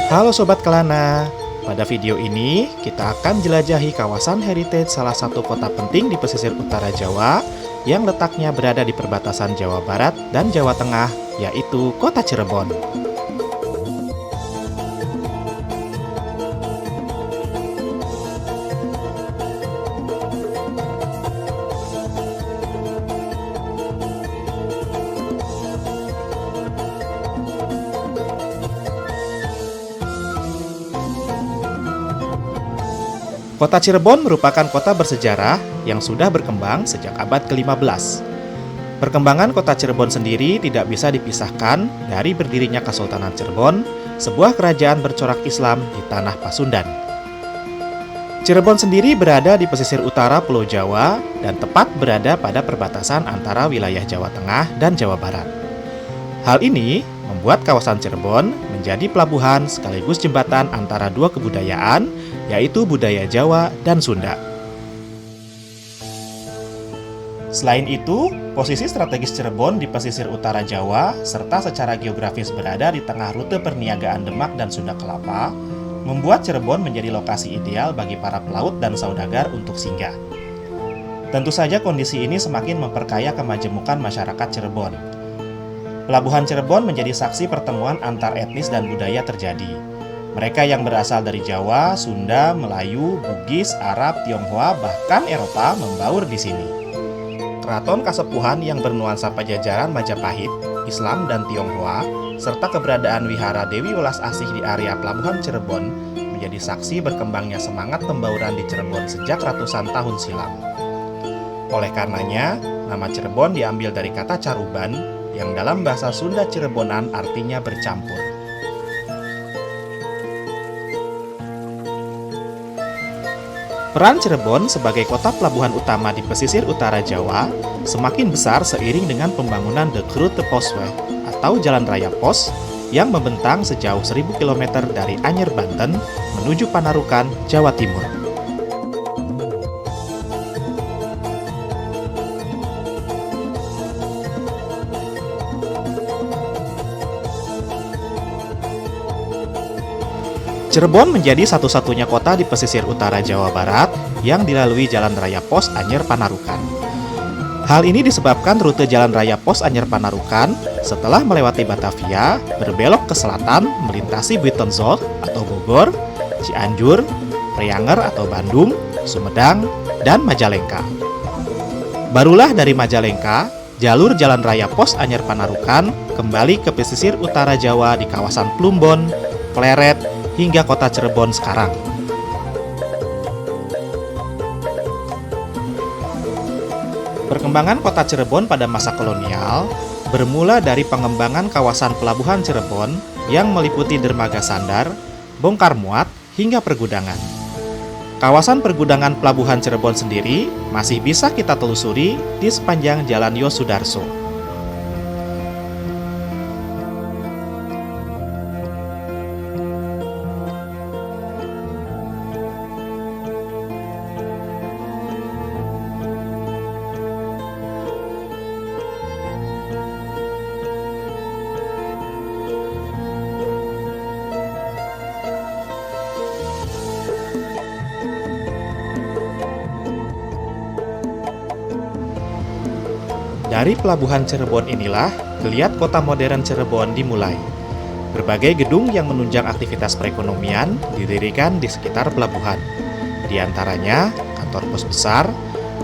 Halo Sobat Kelana, pada video ini kita akan jelajahi kawasan heritage salah satu kota penting di pesisir utara Jawa yang letaknya berada di perbatasan Jawa Barat dan Jawa Tengah, yaitu Kota Cirebon. Kota Cirebon merupakan kota bersejarah yang sudah berkembang sejak abad ke-15. Perkembangan kota Cirebon sendiri tidak bisa dipisahkan dari berdirinya Kesultanan Cirebon, sebuah kerajaan bercorak Islam di tanah Pasundan. Cirebon sendiri berada di pesisir utara Pulau Jawa dan tepat berada pada perbatasan antara wilayah Jawa Tengah dan Jawa Barat. Hal ini membuat kawasan Cirebon menjadi pelabuhan sekaligus jembatan antara dua kebudayaan, yaitu budaya Jawa dan Sunda. Selain itu, posisi strategis Cirebon di pesisir utara Jawa serta secara geografis berada di tengah rute perniagaan Demak dan Sunda Kelapa membuat Cirebon menjadi lokasi ideal bagi para pelaut dan saudagar untuk singgah. Tentu saja kondisi ini semakin memperkaya kemajemukan masyarakat Cirebon. Pelabuhan Cirebon menjadi saksi pertemuan antar etnis dan budaya terjadi. Mereka yang berasal dari Jawa, Sunda, Melayu, Bugis, Arab, Tionghoa, bahkan Eropa membaur di sini. Keraton Kasepuhan yang bernuansa Pajajaran Majapahit, Islam dan Tionghoa, serta keberadaan Wihara Dewi Welas Asih di area Pelabuhan Cirebon menjadi saksi berkembangnya semangat pembauran di Cirebon sejak ratusan tahun silam. Oleh karenanya, nama Cirebon diambil dari kata caruban yang dalam bahasa Sunda Cirebonan artinya bercampur. Peran Cirebon sebagai kota pelabuhan utama di pesisir utara Jawa semakin besar seiring dengan pembangunan The Route Postway atau Jalan Raya Pos yang membentang sejauh 1000 km dari Anyer, Banten menuju Panarukan, Jawa Timur. Cirebon menjadi satu-satunya kota di pesisir utara Jawa Barat yang dilalui Jalan Raya Pos Anyer Panarukan. Hal ini disebabkan rute Jalan Raya Pos Anyer Panarukan setelah melewati Batavia, berbelok ke selatan melintasi Buitenzorg atau Bogor, Cianjur, Prianger atau Bandung, Sumedang, dan Majalengka. Barulah dari Majalengka, jalur Jalan Raya Pos Anyer Panarukan kembali ke pesisir utara Jawa di kawasan Plumbon, Pleret, hingga kota Cirebon sekarang. Perkembangan kota Cirebon pada masa kolonial bermula dari pengembangan kawasan pelabuhan Cirebon yang meliputi dermaga sandar, bongkar muat, hingga pergudangan. Kawasan pergudangan pelabuhan Cirebon sendiri masih bisa kita telusuri di sepanjang Jalan Yosudarso. Dari pelabuhan Cirebon inilah, geliat kota modern Cirebon dimulai. Berbagai gedung yang menunjang aktivitas perekonomian didirikan di sekitar pelabuhan. Di antaranya, kantor pos besar,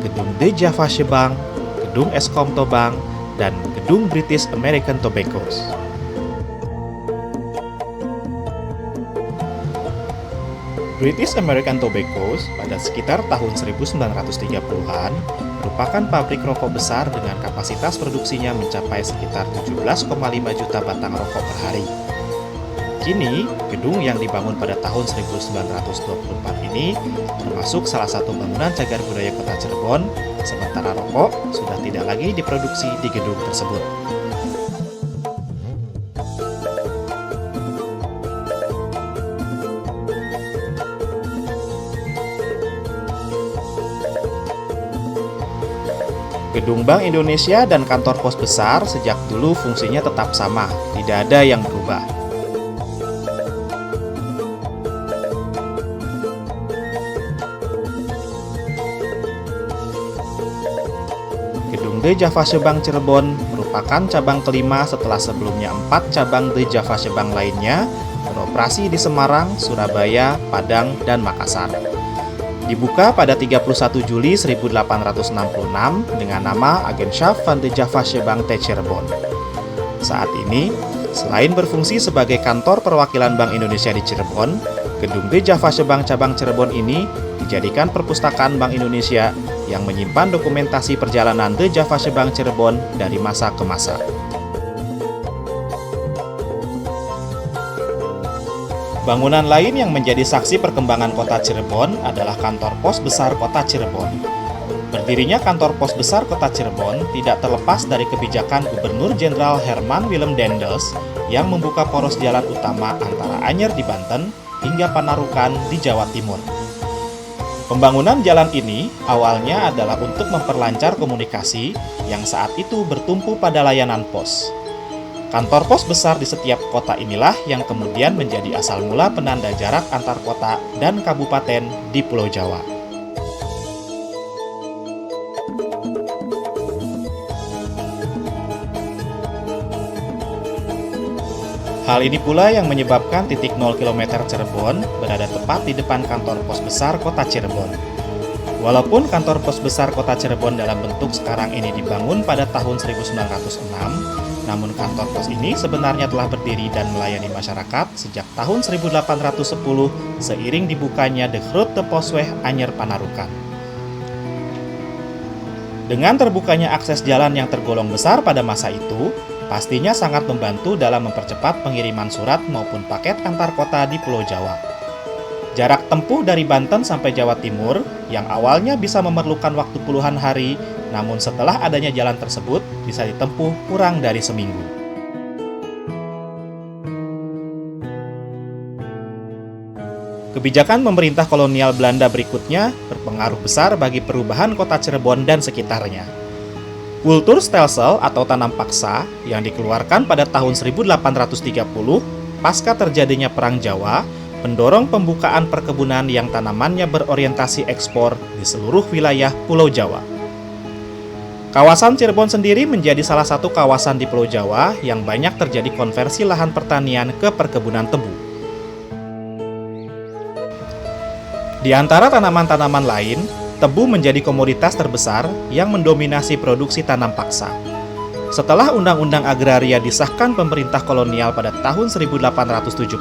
gedung De Javasche Bank, gedung Eskomto Bank, dan gedung British American Tobacco. British American Tobacco pada sekitar tahun 1930-an merupakan pabrik rokok besar dengan kapasitas produksinya mencapai sekitar 17,5 juta batang rokok per hari. Kini, gedung yang dibangun pada tahun 1924 ini termasuk salah satu bangunan cagar budaya kota Cirebon, sementara rokok sudah tidak lagi diproduksi di gedung tersebut. Gedung Bank Indonesia dan kantor pos besar sejak dulu fungsinya tetap sama, tidak ada yang berubah. The Java Shebang Cirebon merupakan cabang kelima setelah sebelumnya 4 cabang The Java Shebang lainnya beroperasi di Semarang, Surabaya, Padang, dan Makassar. Dibuka pada 31 Juli 1866 dengan nama Agentschap van de Java Shebang te Cirebon. Saat ini, selain berfungsi sebagai kantor perwakilan Bank Indonesia di Cirebon, gedung The Java Shebang cabang Cirebon ini dijadikan perpustakaan Bank Indonesia yang menyimpan dokumentasi perjalanan The Java Shebang Cirebon dari masa ke masa. Bangunan lain yang menjadi saksi perkembangan kota Cirebon adalah kantor pos besar kota Cirebon. Berdirinya kantor pos besar kota Cirebon tidak terlepas dari kebijakan Gubernur Jenderal Herman Willem Daendels yang membuka poros jalan utama antara Anyer di Banten hingga Panarukan di Jawa Timur. Pembangunan jalan ini awalnya adalah untuk memperlancar komunikasi yang saat itu bertumpu pada layanan pos. Kantor pos besar di setiap kota inilah yang kemudian menjadi asal mula penanda jarak antar kota dan kabupaten di Pulau Jawa. Hal ini pula yang menyebabkan titik 0 km Cirebon berada tepat di depan kantor pos besar kota Cirebon. Walaupun kantor pos besar kota Cirebon dalam bentuk sekarang ini dibangun pada tahun 1906, namun kantor pos ini sebenarnya telah berdiri dan melayani masyarakat sejak tahun 1810 seiring dibukanya De Grote Posweg Anyer Panarukan. Dengan terbukanya akses jalan yang tergolong besar pada masa itu, pastinya sangat membantu dalam mempercepat pengiriman surat maupun paket antar kota di Pulau Jawa. Jarak tempuh dari Banten sampai Jawa Timur yang awalnya bisa memerlukan waktu puluhan hari, namun setelah adanya jalan tersebut bisa ditempuh kurang dari seminggu. Kebijakan pemerintah kolonial Belanda berikutnya berpengaruh besar bagi perubahan kota Cirebon dan sekitarnya. Kultur stelsel atau tanam paksa yang dikeluarkan pada tahun 1830 pasca terjadinya Perang Jawa mendorong pembukaan perkebunan yang tanamannya berorientasi ekspor di seluruh wilayah Pulau Jawa. Kawasan Cirebon sendiri menjadi salah satu kawasan di Pulau Jawa yang banyak terjadi konversi lahan pertanian ke perkebunan tebu. Di antara tanaman-tanaman lain, tebu menjadi komoditas terbesar yang mendominasi produksi tanam paksa. Setelah Undang-Undang Agraria disahkan pemerintah kolonial pada tahun 1870,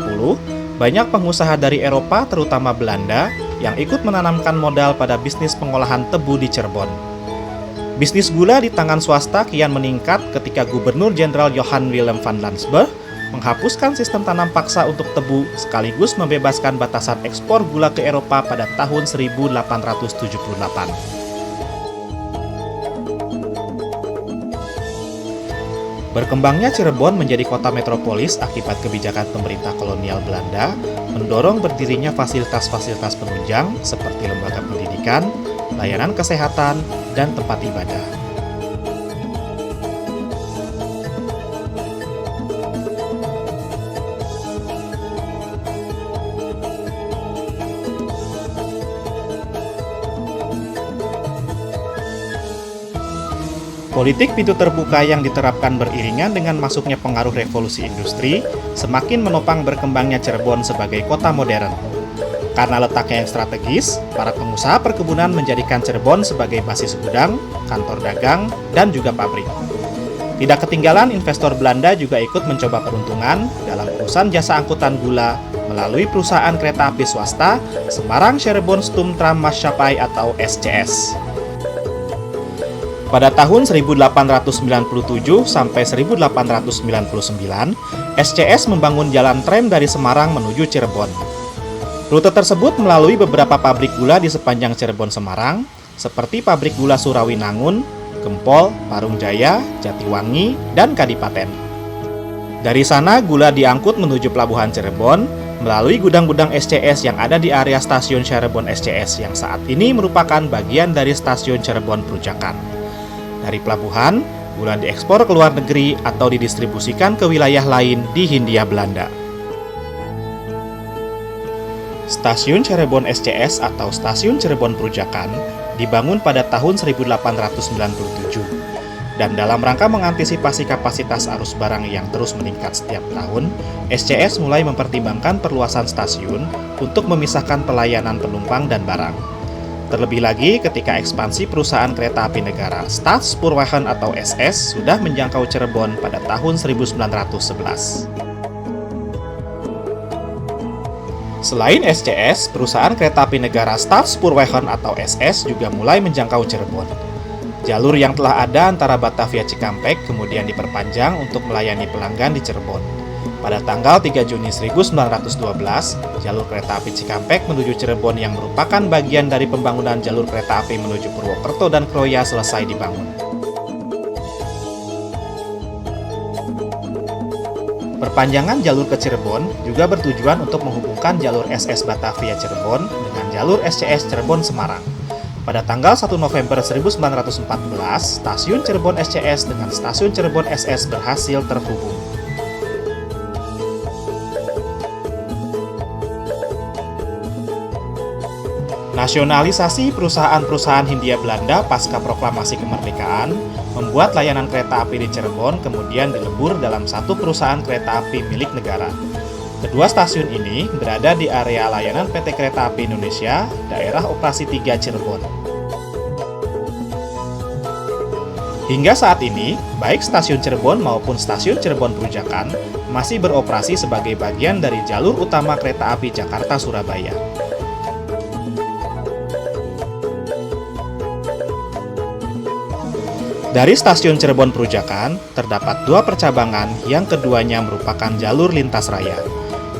banyak pengusaha dari Eropa, terutama Belanda, yang ikut menanamkan modal pada bisnis pengolahan tebu di Cirebon. Bisnis gula di tangan swasta kian meningkat ketika Gubernur Jenderal Johan Willem van Landsberg menghapuskan sistem tanam paksa untuk tebu sekaligus membebaskan batasan ekspor gula ke Eropa pada tahun 1878. Berkembangnya Cirebon menjadi kota metropolis akibat kebijakan pemerintah kolonial Belanda mendorong berdirinya fasilitas-fasilitas penunjang seperti lembaga pendidikan, layanan kesehatan, dan tempat ibadah. Politik pintu terbuka yang diterapkan beriringan dengan masuknya pengaruh revolusi industri semakin menopang berkembangnya Cirebon sebagai kota modern. Karena letaknya yang strategis, para pengusaha perkebunan menjadikan Cirebon sebagai basis gudang, kantor dagang, dan juga pabrik. Tidak ketinggalan investor Belanda juga ikut mencoba peruntungan dalam urusan jasa angkutan gula melalui perusahaan kereta api swasta Semarang Cirebon Stoomtram Maatschappij atau SCS. Pada tahun 1897 sampai 1899, SCS membangun jalan tram dari Semarang menuju Cirebon. Rute tersebut melalui beberapa pabrik gula di sepanjang Cirebon-Semarang, seperti pabrik gula Surawinangun, Gempol, Parung Jaya, Jatiwangi, dan Kadipaten. Dari sana, gula diangkut menuju pelabuhan Cirebon, melalui gudang-gudang SCS yang ada di area stasiun Cirebon SCS yang saat ini merupakan bagian dari stasiun Cirebon Perujakan. Dari pelabuhan, gula diekspor ke luar negeri atau didistribusikan ke wilayah lain di Hindia Belanda. Stasiun Cirebon SCS atau Stasiun Cirebon Perujakan dibangun pada tahun 1897. Dan dalam rangka mengantisipasi kapasitas arus barang yang terus meningkat setiap tahun, SCS mulai mempertimbangkan perluasan stasiun untuk memisahkan pelayanan penumpang dan barang. Terlebih lagi ketika ekspansi perusahaan kereta api negara Staatssporwegen atau SS sudah menjangkau Cirebon pada tahun 1911. Selain SCS, perusahaan kereta api negara Staatssporwegen atau SS juga mulai menjangkau Cirebon. Jalur yang telah ada antara Batavia Cikampek kemudian diperpanjang untuk melayani pelanggan di Cirebon. Pada tanggal 3 Juni 1912, jalur kereta api Cikampek menuju Cirebon yang merupakan bagian dari pembangunan jalur kereta api menuju Purwokerto dan Kroya selesai dibangun. Perpanjangan jalur ke Cirebon juga bertujuan untuk menghubungkan jalur SS Batavia Cirebon dengan jalur SCS Cirebon Semarang. Pada tanggal 1 November 1914, stasiun Cirebon SCS dengan stasiun Cirebon SS berhasil terhubung. Nasionalisasi perusahaan-perusahaan Hindia Belanda pasca proklamasi kemerdekaan membuat layanan kereta api di Cirebon kemudian dilebur dalam satu perusahaan kereta api milik negara. Kedua stasiun ini berada di area layanan PT Kereta Api Indonesia, daerah operasi 3 Cirebon. Hingga saat ini, baik stasiun Cirebon maupun stasiun Cirebon Perujakan masih beroperasi sebagai bagian dari jalur utama kereta api Jakarta-Surabaya. Dari stasiun Cirebon Perujakan, terdapat dua percabangan yang keduanya merupakan jalur lintas raya.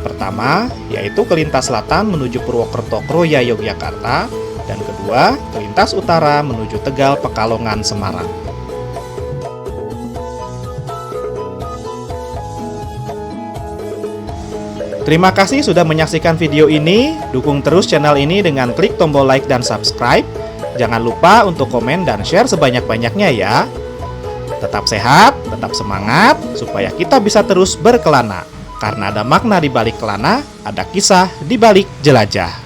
Pertama, yaitu ke lintas selatan menuju Purwokerto Kroya Yogyakarta, dan kedua, ke lintas utara menuju Tegal Pekalongan Semarang. Terima kasih sudah menyaksikan video ini. Dukung terus channel ini dengan klik tombol like dan subscribe. Jangan lupa untuk komen dan share sebanyak-banyaknya ya. Tetap sehat, tetap semangat, supaya kita bisa terus berkelana. Karena ada makna di balik kelana, ada kisah di balik jelajah.